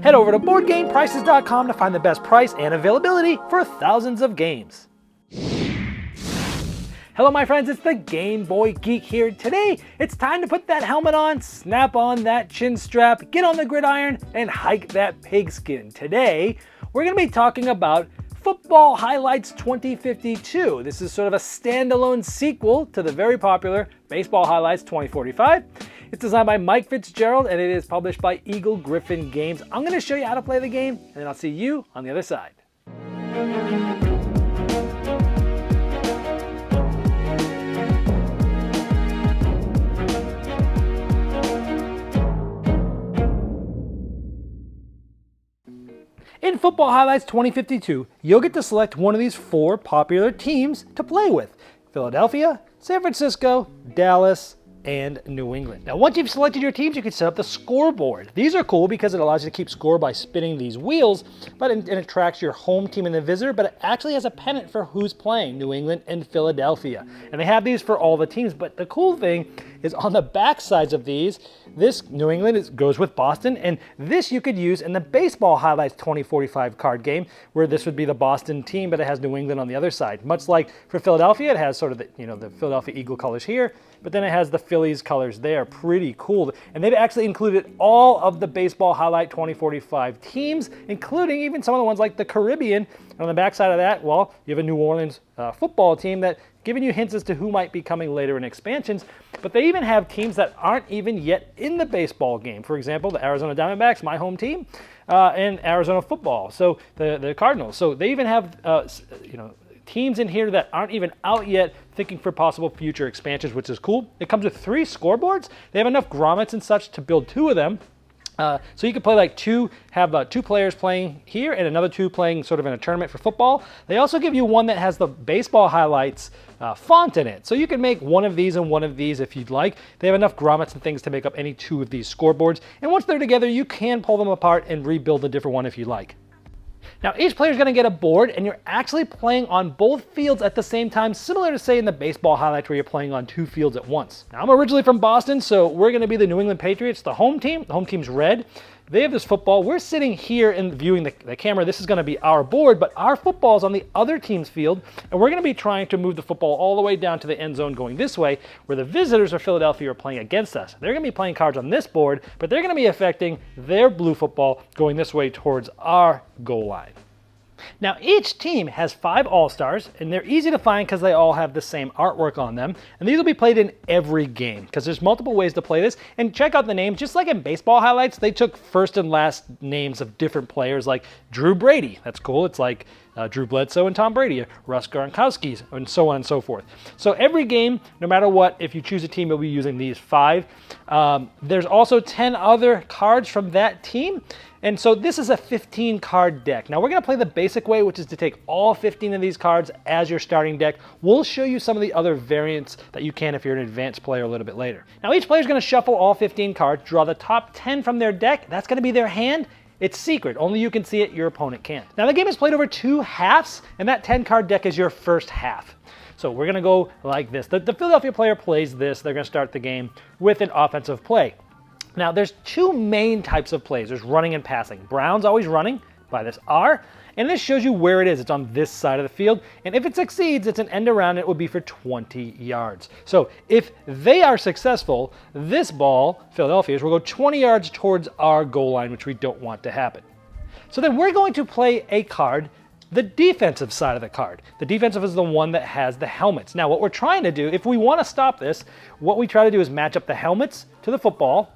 Head over to BoardGamePrices.com to find the best price and availability for thousands of games. Hello my friends, it's the Game Boy Geek here. Today, it's time to put that helmet on, snap on that chin strap, get on the gridiron, and hike that pigskin. Today, we're going to be talking about Football Highlights 2052. This is sort of a standalone sequel to the very popular Baseball Highlights 2045. It's designed by Mike Fitzgerald and it is published by Eagle Gryphon Games. I'm going to show you how to play the game and then I'll see you on the other side. In Football Highlights 2052, you'll get to select one of these four popular teams to play with: Philadelphia, San Francisco, Dallas, and New England. Now, once you've selected your teams, you can set up the scoreboard. These are cool because it allows you to keep score by spinning these wheels, and it tracks your home team and the visitor, but it actually has a pennant for who's playing, New England and Philadelphia. And they have these for all the teams, but the cool thing is on the back sides of these, this New England goes with Boston, and this you could use in the Baseball Highlights 2045 card game, where this would be the Boston team, but it has New England on the other side. Much like for Philadelphia, it has sort of the Philadelphia Eagle colors here, but then it has the Phillies colors there. Pretty cool. And they've actually included all of the Baseball Highlight 2045 teams, including even some of the ones like the Caribbean. And on the backside of that, well, you have a New Orleans football team that giving you hints as to who might be coming later in expansions. But they even have teams that aren't even yet in the baseball game. For example, the Arizona Diamondbacks, my home team, and Arizona football, so the Cardinals. So they even have teams in here that aren't even out yet, thinking for possible future expansions, which is cool. It comes with 3 scoreboards. They have enough grommets and such to build 2 of them. So you could play like 2 players playing here and another 2 playing sort of in a tournament for football. They also give you one that has the Baseball Highlights font in it. So you can make one of these and one of these if you'd like. They have enough grommets and things to make up any 2 of these scoreboards. And once they're together, you can pull them apart and rebuild a different one if you like. Now, each player is going to get a board, and you're actually playing on both fields at the same time, similar to, say, in the Baseball Highlights where you're playing on 2 fields at once. Now, I'm originally from Boston, so we're going to be the New England Patriots, the home team. The home team's red. They have this football. We're sitting here and viewing the camera. This is going to be our board, but our football is on the other team's field, and we're going to be trying to move the football all the way down to the end zone going this way, where the visitors of Philadelphia are playing against us. They're going to be playing cards on this board, but they're going to be affecting their blue football going this way towards our goal line. Now, each team has 5 All-Stars, and they're easy to find because they all have the same artwork on them. And these will be played in every game because there's multiple ways to play this. And check out the names. Just like in Baseball Highlights, they took first and last names of different players, like Drew Brady. That's cool. It's like Drew Bledsoe and Tom Brady, Russ Gronkowski's, and so on and so forth. So every game, no matter what, if you choose a team, you'll be using these 5. There's also 10 other cards from that team. And so this is a 15 card deck. Now we're going to play the basic way, which is to take all 15 of these cards as your starting deck. We'll show you some of the other variants that you can if you're an advanced player a little bit later. Now each player is going to shuffle all 15 cards, draw the top 10 from their deck. That's going to be their hand. It's secret. Only you can see it. Your opponent can't. Now the game is played over 2 halves, and that 10 card deck is your first half. So we're going to go like this. The Philadelphia player plays this. They're going to start the game with an offensive play. Now, there's 2 main types of plays. There's running and passing. Brown's always running by this R, and this shows you where it is. It's on this side of the field, and if it succeeds, it's an end around. It would be for 20 yards. So if they are successful, this ball, Philadelphia's, will go 20 yards towards our goal line, which we don't want to happen. So then we're going to play a card, the defensive side of the card. The defensive is the one that has the helmets. Now, what we're trying to do, if we want to stop this, what we try to do is match up the helmets to the football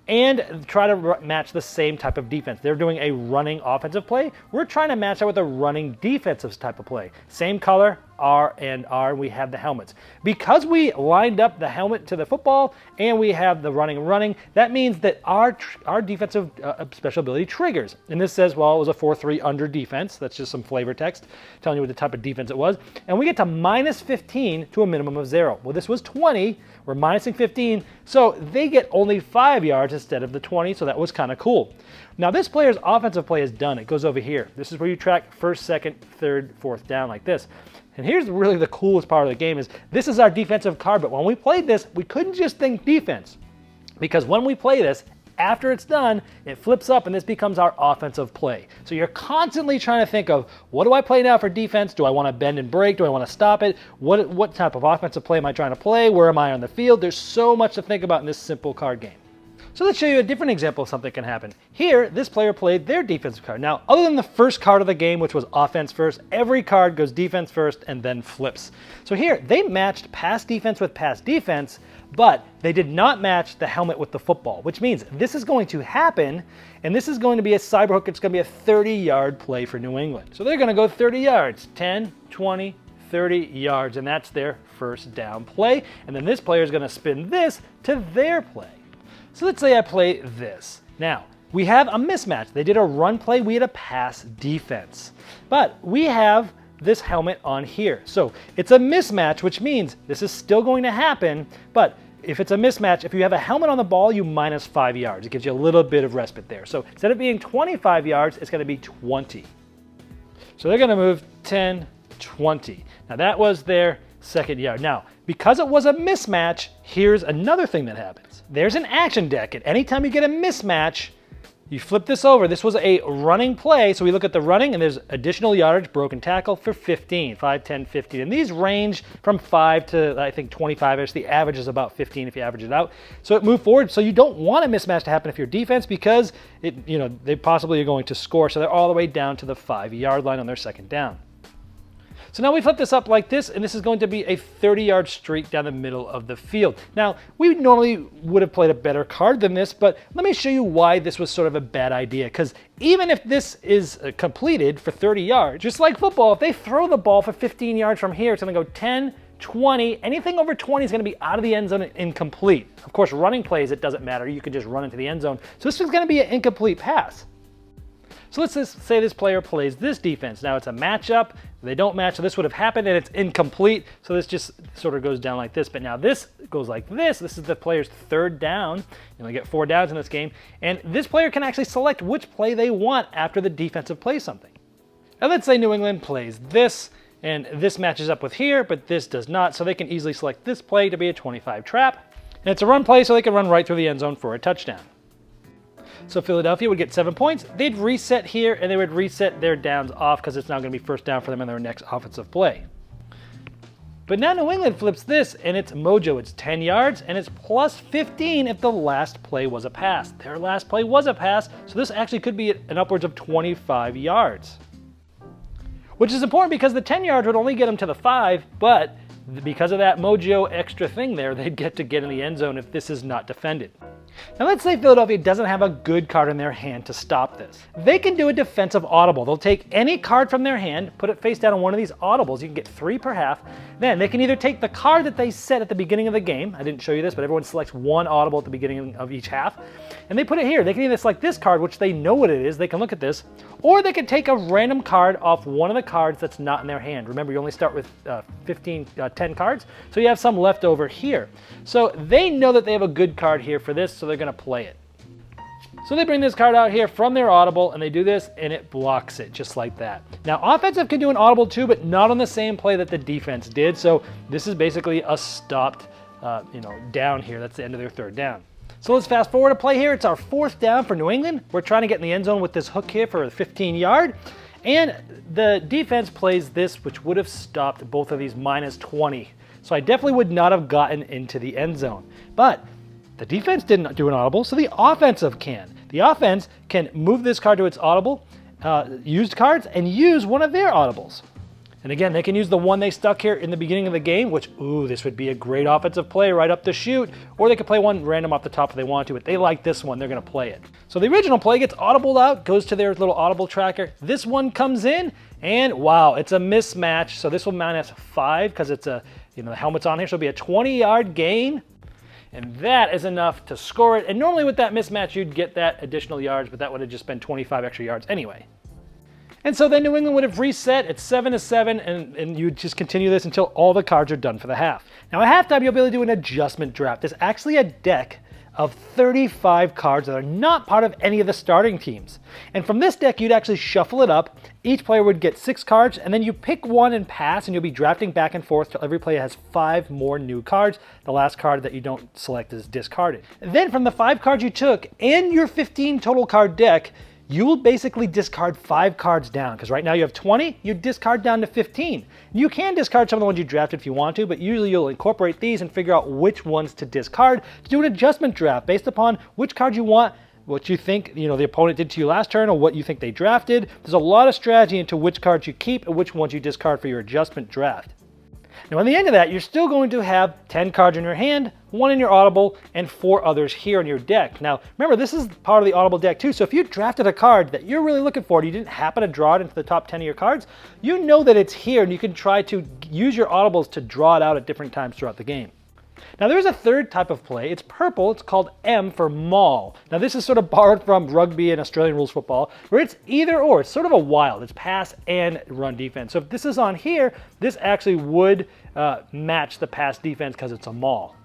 and try to match the same type of defense. They're doing a running offensive play. We're trying to match that with a running defensive type of play. Same color, R and R, we have the helmets. Because we lined up the helmet to the football and we have the running, that means that our defensive special ability triggers. And this says, well, it was a 4-3 under defense. That's just some flavor text telling you what the type of defense it was. And we get to minus 15 to a minimum of 0. Well, this was 20. We're minusing 15. So they get only 5 yards instead of the 20. So that was kind of cool. Now this player's offensive play is done. It goes over here. This is where you track first, second, third, fourth down like this. And here's really the coolest part of the game is this is our defensive card. But when we played this, we couldn't just think defense. Because when we play this, After it's done, it flips up and this becomes our offensive play. So you're constantly trying to think of, what do I play now for defense? Do I want to bend and break? Do I want to stop it? What type of offensive play am I trying to play? Where am I on the field? There's so much to think about in this simple card game. So let's show you a different example of something that can happen. Here, this player played their defensive card. Now, other than the first card of the game, which was offense first, every card goes defense first and then flips. So here, they matched pass defense with pass defense, but they did not match the helmet with the football, which means this is going to happen, and this is going to be a cyberhook. It's going to be a 30-yard play for New England. So they're going to go 30 yards, 10, 20, 30 yards, and that's their first down play. And then this player is going to spin this to their play. So let's say I play this. Now, we have a mismatch. They did a run play, we had a pass defense. But we have this helmet on here. So it's a mismatch, which means this is still going to happen, but if it's a mismatch, if you have a helmet on the ball, you minus 5 yards. It gives you a little bit of respite there. So instead of being 25 yards, it's going to be 20. So they're going to move 10, 20. Now that was their second yard. Now, because it was a mismatch, here's another thing that happens. There's an action deck, and anytime you get a mismatch, you flip this over. This was a running play, so we look at the running, and there's additional yardage, broken tackle for 15, 5, 10, 15. And these range from 5 to, I think, 25-ish. The average is about 15 if you average it out. So it moved forward. So you don't want a mismatch to happen if you're defense because they possibly are going to score. So they're all the way down to the 5-yard line on their second down. So now we flip this up like this, and this is going to be a 30-yard streak down the middle of the field. Now, we normally would have played a better card than this, but let me show you why this was sort of a bad idea. Because even if this is completed for 30 yards, just like football, if they throw the ball for 15 yards from here, it's going to go 10, 20. Anything over 20 is going to be out of the end zone and incomplete. Of course, running plays, it doesn't matter. You can just run into the end zone. So this is going to be an incomplete pass. So let's just say this player plays this defense. Now it's a matchup. They don't match, so this would have happened and it's incomplete. So this just sort of goes down like this. But now this goes like this. This is the player's third down. You only get 4 downs in this game. And this player can actually select which play they want after the defensive plays something. And let's say New England plays this, and this matches up with here, but this does not. So they can easily select this play to be a 25 trap. And it's a run play, so they can run right through the end zone for a touchdown. So Philadelphia would get 7 points. They'd reset here, and they would reset their downs off because it's now going to be first down for them in their next offensive play. But now New England flips this, and it's mojo. It's 10 yards, and it's plus 15 if the last play was a pass. Their last play was a pass, so this actually could be an upwards of 25 yards. Which is important because the 10 yards would only get them to the 5, but because of that mojo extra thing there, they'd get to get in the end zone if this is not defended. Now let's say Philadelphia doesn't have a good card in their hand to stop this. They can do a defensive audible. They'll take any card from their hand, put it face down on one of these audibles. You can get 3 per half. Then they can either take the card that they set at the beginning of the game. I didn't show you this, but everyone selects one audible at the beginning of each half. And they put it here. They can either select this card, which they know what it is. They can look at this. Or they can take a random card off one of the cards that's not in their hand. Remember, you only start with 10 cards. So you have some left over here. So they know that they have a good card here for this, so they're going to play it. So they bring this card out here from their audible, and they do this, and it blocks it just like that. Now, offensive can do an audible too, but not on the same play that the defense did. So this is basically a stopped, down here. That's the end of their third down. So let's fast forward a play here. It's our 4th down for New England. We're trying to get in the end zone with this hook here for a 15-yard. And the defense plays this, which would have stopped both of these minus 20. So I definitely would not have gotten into the end zone. But the defense didn't do an audible, so the offensive can. The offense can move this card to its audible, used cards, and use one of their audibles. And again, they can use the one they stuck here in the beginning of the game, which, this would be a great offensive play right up the chute, or they could play one random off the top if they want to, but they like this one, they're going to play it. So the original play gets audibled out, goes to their little audible tracker. This one comes in, and wow, it's a mismatch. So this will minus 5 because it's the helmet's on here, so it'll be a 20-yard gain. And that is enough to score it. And normally with that mismatch, you'd get that additional yards, but that would have just been 25 extra yards anyway. And so then New England would have reset at 7-7, and you would just continue this until all the cards are done for the half. Now at halftime, you'll be able to do an adjustment draft. There's actually a deck of 35 cards that are not part of any of the starting teams. And from this deck, you'd actually shuffle it up. Each player would get 6 cards, and then you pick one and pass, and you'll be drafting back and forth till every player has 5 more new cards. The last card that you don't select is discarded. And then from the 5 cards you took and your 15 total card deck, you will basically discard 5 cards down, because right now you have 20, you discard down to 15. You can discard some of the ones you drafted if you want to, but usually you'll incorporate these and figure out which ones to discard to do an adjustment draft based upon which card you want, what you think the opponent did to you last turn, or what you think they drafted. There's a lot of strategy into which cards you keep and which ones you discard for your adjustment draft. Now, at the end of that, you're still going to have 10 cards in your hand, 1 in your audible, and 4 others here in your deck. Now, remember, this is part of the audible deck too, so if you drafted a card that you're really looking for and you didn't happen to draw it into the top 10 of your cards, you know that it's here, and you can try to use your audibles to draw it out at different times throughout the game. Now, there's a third type of play. It's purple. It's called M for maul. Now, this is sort of borrowed from rugby and Australian rules football, where it's either or. It's sort of a wild. It's pass and run defense. So if this is on here, this actually would match the pass defense because it's a maul.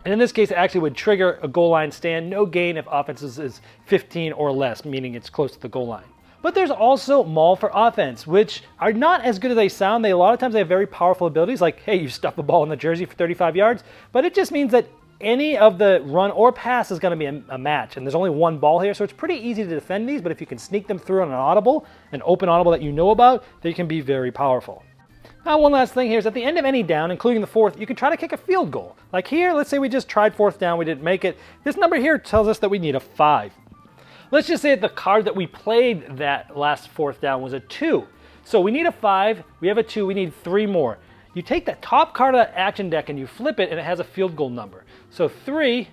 And in this case, it actually would trigger a goal line stand, no gain if offense is 15 or less, meaning it's close to the goal line. But there's also maul for offense, which are not as good as they sound. A lot of times they have very powerful abilities, like, hey, you stuff a ball in the jersey for 35 yards, but it just means that any of the run or pass is going to be a match, and there's only 1 ball here, so it's pretty easy to defend these, but if you can sneak them through on an open audible that you know about, they can be very powerful. Now, one last thing here is at the end of any down, including the 4th, you can try to kick a field goal. Like here, let's say we just tried 4th down, we didn't make it. This number here tells us that we need a 5. Let's just say that the card that we played that last 4th down was a 2. So we need a 5, we have a 2, we need 3 more. You take the top card of that action deck and you flip it, and it has a field goal number. So 3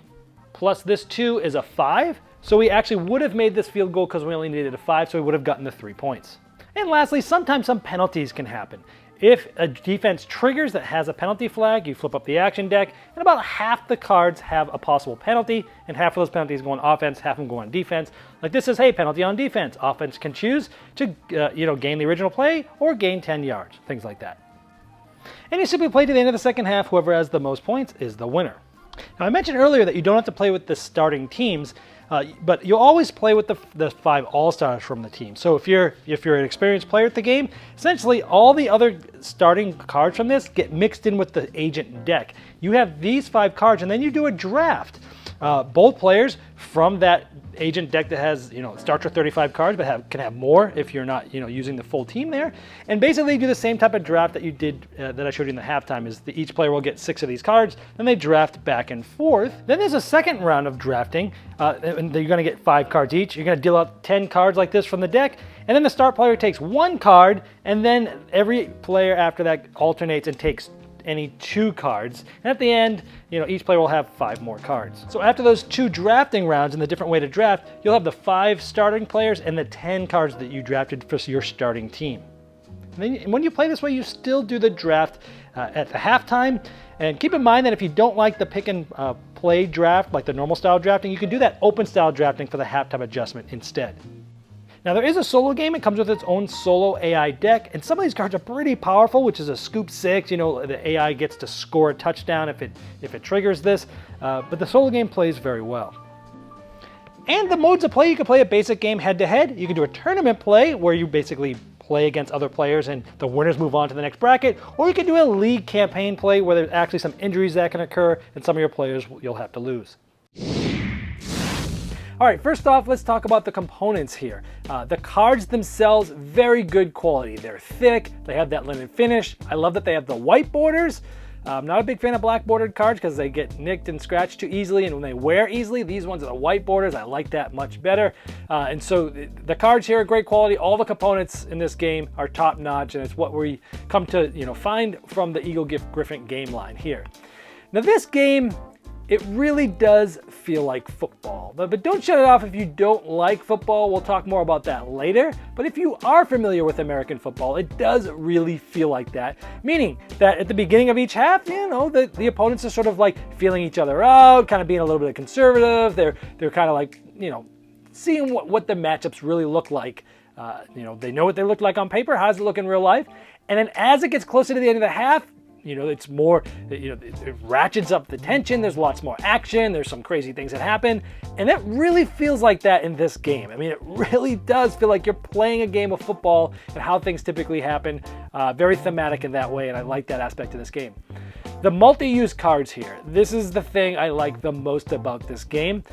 plus this 2 is a 5. So we actually would have made this field goal because we only needed a 5, so we would have gotten the 3 points. And lastly, sometimes some penalties can happen. If a defense triggers that has a penalty flag, you flip up the action deck, and about half the cards have a possible penalty, and half of those penalties go on offense, half of them go on defense. Like this says, hey, penalty on defense. Offense can choose to gain the original play or gain 10 yards, things like that. And you simply play to the end of the second half. Whoever has the most points is the winner. Now, I mentioned earlier that you don't have to play with the starting teams, but you'll always play with the 5 all-stars from the team. So if you're an experienced player at the game, essentially all the other starting cards from this get mixed in with the agent deck. You have these 5 cards, and then you do a draft. Both players from that agent deck that has, starts with 35 cards, but can have more if you're not, using the full team there. And basically do the same type of draft that you did, that I showed you in the halftime, is that each player will get 6 of these cards, then they draft back and forth. Then there's a second round of drafting, and you're gonna get 5 cards each. You're gonna deal out 10 cards like this from the deck, and then the start player takes 1 card, and then every player after that alternates and takes any 2 cards. And at the end, each player will have 5 more cards. So after those 2 drafting rounds and the different way to draft, you'll have the 5 starting players and the 10 cards that you drafted for your starting team. And then when you play this way, you still do the draft at the halftime. And keep in mind that if you don't like the pick and play draft, like the normal style drafting, you can do that open style drafting for the halftime adjustment instead. Now, there is a solo game. It comes with its own solo AI deck, and some of these cards are pretty powerful, which is a scoop 6. The AI gets to score a touchdown if it triggers this, but the solo game plays very well. And the modes of play, you can play a basic game head-to-head. You can do a tournament play where you basically play against other players and the winners move on to the next bracket, or you can do a league campaign play where there's actually some injuries that can occur and some of your players you'll have to lose. All right, first off, let's talk about the components here. The cards themselves, very good quality. They're thick, they have that linen finish. I love that they have the white borders. I'm not a big fan of black bordered cards because they get nicked and scratched too easily, and when they wear easily, these ones are the white borders. I like that much better. And so the cards here are great quality. All the components in this game are top notch, and it's what we come to find from the Eagle Gryphon game line here. Now this game, it really does feel like football, but don't shut it off if you don't like football. We'll talk more about that later. But if you are familiar with American football, it does really feel like that. Meaning that at the beginning of each half, the opponents are sort of like feeling each other out, kind of being a little bit conservative. They're kind of like, seeing what the matchups really look like. They know what they look like on paper. How does it look in real life? And then as it gets closer to the end of the half, it's more, it ratchets up the tension. There's lots more action. There's some crazy things that happen. And it really feels like that in this game. I mean, it really does feel like you're playing a game of football and how things typically happen. Very thematic in that way, and I like that aspect of this game. The multi-use cards here. This is the thing I like the most about this game.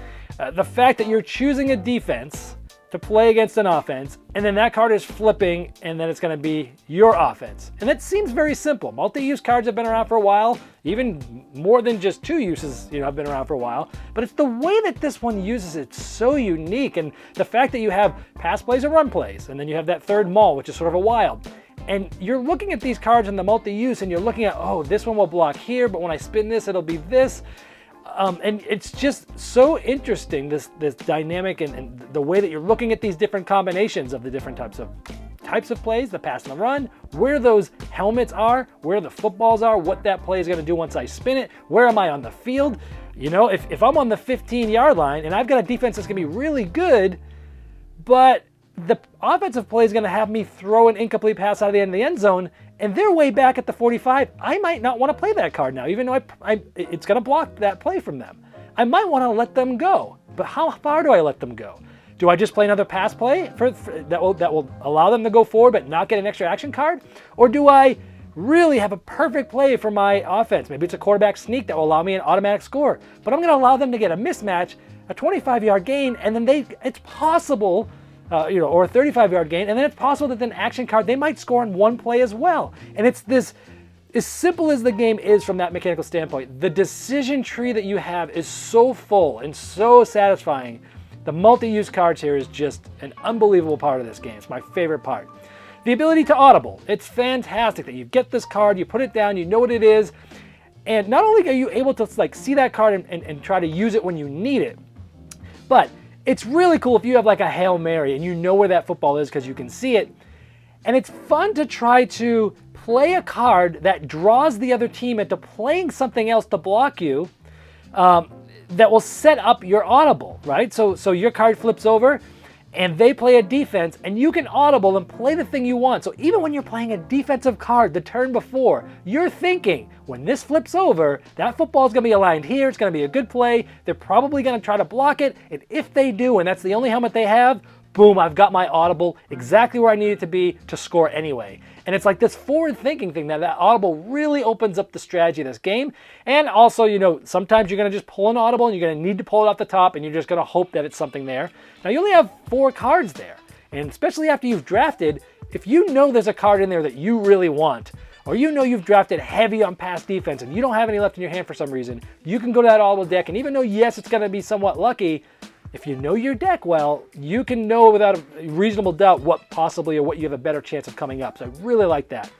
The fact that you're choosing a defense to play against an offense, and then that card is flipping, and then it's going to be your offense. And that seems very simple. Multi-use cards have been around for a while, even more than just two uses, have been around for a while. But it's the way that this one uses it so unique, and the fact that you have pass plays and run plays, and then you have that third mall, which is sort of a wild. And you're looking at these cards in the multi-use, and you're looking at, oh, this one will block here, but when I spin this, it'll be this. And it's just so interesting, this dynamic and the way that you're looking at these different combinations of the different types of plays, the pass and the run, where those helmets are, where the footballs are, what that play is going to do once I spin it, where am I on the field. If I'm on the 15-yard line and I've got a defense that's going to be really good, but the offensive play is going to have me throw an incomplete pass out of the end of the end zone, and they're way back at the 45, I might not want to play that card now, even though it's going to block that play from them. I might want to let them go, but how far do I let them go? Do I just play another pass play that will allow them to go forward but not get an extra action card? Or do I really have a perfect play for my offense? Maybe it's a quarterback sneak that will allow me an automatic score, but I'm going to allow them to get a mismatch, a 25-yard gain, and then it's possible, or a 35-yard gain, and then it's possible that an action card, they might score in one play as well. And it's this, as simple as the game is from that mechanical standpoint, the decision tree that you have is so full and so satisfying. The multi-use cards here is just an unbelievable part of this game. It's my favorite part. The ability to audible. It's fantastic that you get this card, you put it down, you know what it is, and not only are you able to see that card and try to use it when you need it, but it's really cool if you have like a Hail Mary and you know where that football is because you can see it. And it's fun to try to play a card that draws the other team into playing something else to block you that will set up your audible, right? So your card flips over and they play a defense and you can audible and play the thing you want. So even when you're playing a defensive card the turn before, you're thinking, when this flips over, that football is going to be aligned here, it's going to be a good play, they're probably going to try to block it, and if they do, and that's the only helmet they have, boom, I've got my audible exactly where I need it to be to score anyway. And it's like this forward-thinking thing that audible really opens up the strategy of this game. And also, sometimes you're going to just pull an audible and you're going to need to pull it off the top and you're just going to hope that it's something there. Now, you only have 4 cards there. And especially after you've drafted, if you know there's a card in there that you really want, or you've drafted heavy on pass defense and you don't have any left in your hand for some reason, you can go to that audible deck, and even though, yes, it's going to be somewhat lucky, if you know your deck well, you can know without a reasonable doubt what you have a better chance of coming up. So I really like that.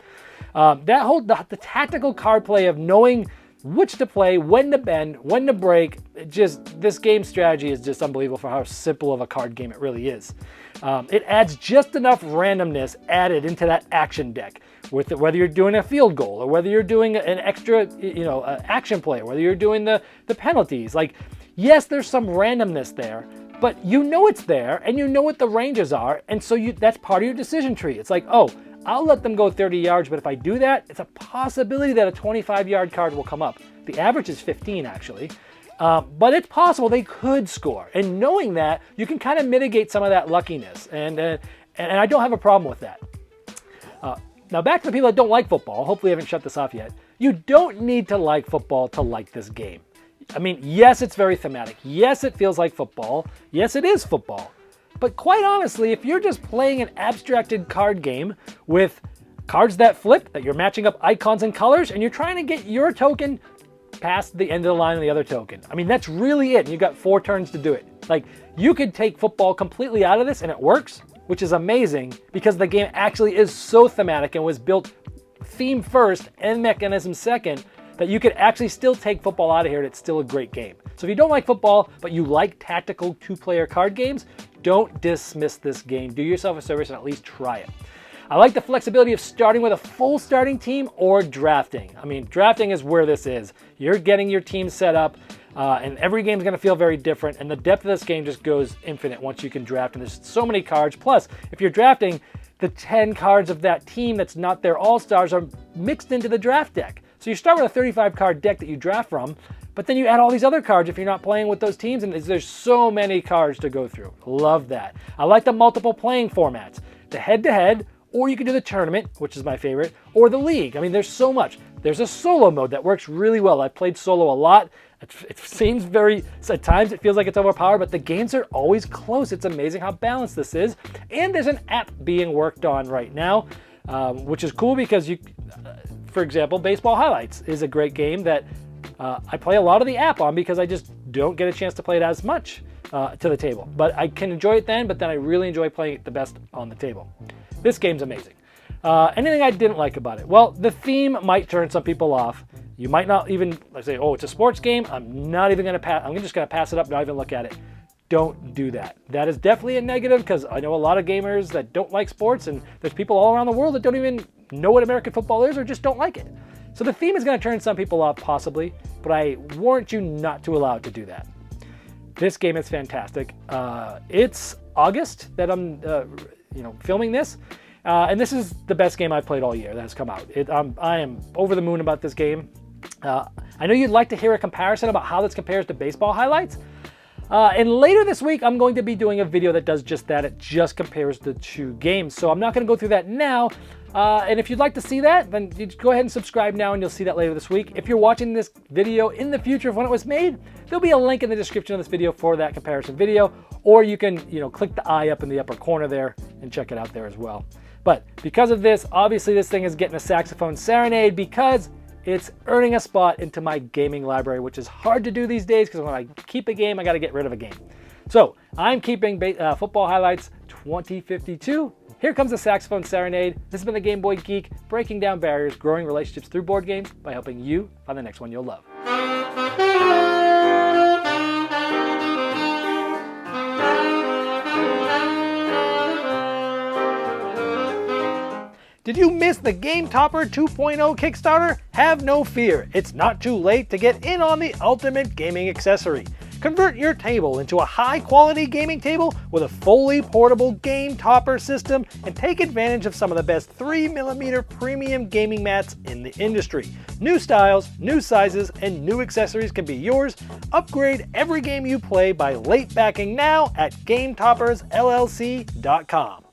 The tactical card play of knowing which to play, when to bend, when to break, this game strategy is just unbelievable for how simple of a card game it really is. It adds just enough randomness added into that action deck, with whether you're doing a field goal or whether you're doing an extra, action play, or whether you're doing the penalties. Yes, there's some randomness there, but you know it's there and you know what the ranges are, and so that's part of your decision tree. It's like, oh, I'll let them go 30 yards, but if I do that, it's a possibility that a 25-yard card will come up. The average is 15, actually. But it's possible they could score. And knowing that, you can kind of mitigate some of that luckiness. And I don't have a problem with that. Now, back to the people that don't like football. Hopefully I haven't shut this off yet. You don't need to like football to like this game. I mean, yes, it's very thematic. Yes, it feels like football. Yes, it is football. But quite honestly, if you're just playing an abstracted card game with cards that flip, that you're matching up icons and colors, and you're trying to get your token past the end of the line of the other token, I mean, that's really it. And you've got 4 turns to do it. You could take football completely out of this and it works, which is amazing because the game actually is so thematic and was built theme first and mechanism second, that you could actually still take football out of here and it's still a great game. So if you don't like football, but you like tactical 2-player card games, don't dismiss this game. Do yourself a service and at least try it. I like the flexibility of starting with a full starting team or drafting. I mean, drafting is where this is. You're getting your team set up, and every game is going to feel very different, and the depth of this game just goes infinite once you can draft, and there's so many cards. Plus, if you're drafting, the 10 cards of that team that's not their all-stars are mixed into the draft deck. So you start with a 35 card deck that you draft from, but then you add all these other cards if you're not playing with those teams, and there's so many cards to go through. Love that. I like the multiple playing formats. The head-to-head, or you can do the tournament, which is my favorite, or the league. I mean, there's so much. There's a solo mode that works really well. I've played solo a lot. It seems at times it feels like it's overpowered, but the games are always close. It's amazing how balanced this is. And there's an app being worked on right now, which is cool because for example, Baseball Highlights is a great game that I play a lot of the app on because I just don't get a chance to play it as much to the table. But I can enjoy it then, but then I really enjoy playing it the best on the table. This game's amazing. Anything I didn't like about it? Well, the theme might turn some people off. You might not even say, oh, it's a sports game. I'm not even going to pass. I'm just going to pass it up, not even look at it. Don't do that. That is definitely a negative because I know a lot of gamers that don't like sports, and there's people all around the world that don't even know what American football is or just don't like it. So the theme is going to turn some people off possibly, but I warrant you not to allow it to do that. This game is fantastic. It's August that I'm filming this. And this is the best game I've played all year that has come out. I am over the moon about this game. I know you'd like to hear a comparison about how this compares to Baseball Highlights. And later this week, I'm going to be doing a video that does just that. It just compares the two games. So I'm not going to go through that now. And if you'd like to see that, then you go ahead and subscribe now and you'll see that later this week. If you're watching this video in the future of when it was made, there'll be a link in the description of this video for that comparison video. Or you can, click the eye up in the upper corner there and check it out there as well. But because of this, obviously this thing is getting a saxophone serenade because it's earning a spot into my gaming library, which is hard to do these days because when I keep a game, I got to get rid of a game. So I'm keeping Football Highlights 2052. Here comes the saxophone serenade. This has been the Game Boy Geek, breaking down barriers, growing relationships through board games by helping you find the next one you'll love. Did you miss the Game Topper 2.0 Kickstarter? Have no fear, it's not too late to get in on the ultimate gaming accessory. Convert your table into a high-quality gaming table with a fully portable Game Topper system and take advantage of some of the best 3mm premium gaming mats in the industry. New styles, new sizes, and new accessories can be yours. Upgrade every game you play by late backing now at GameToppersLLC.com.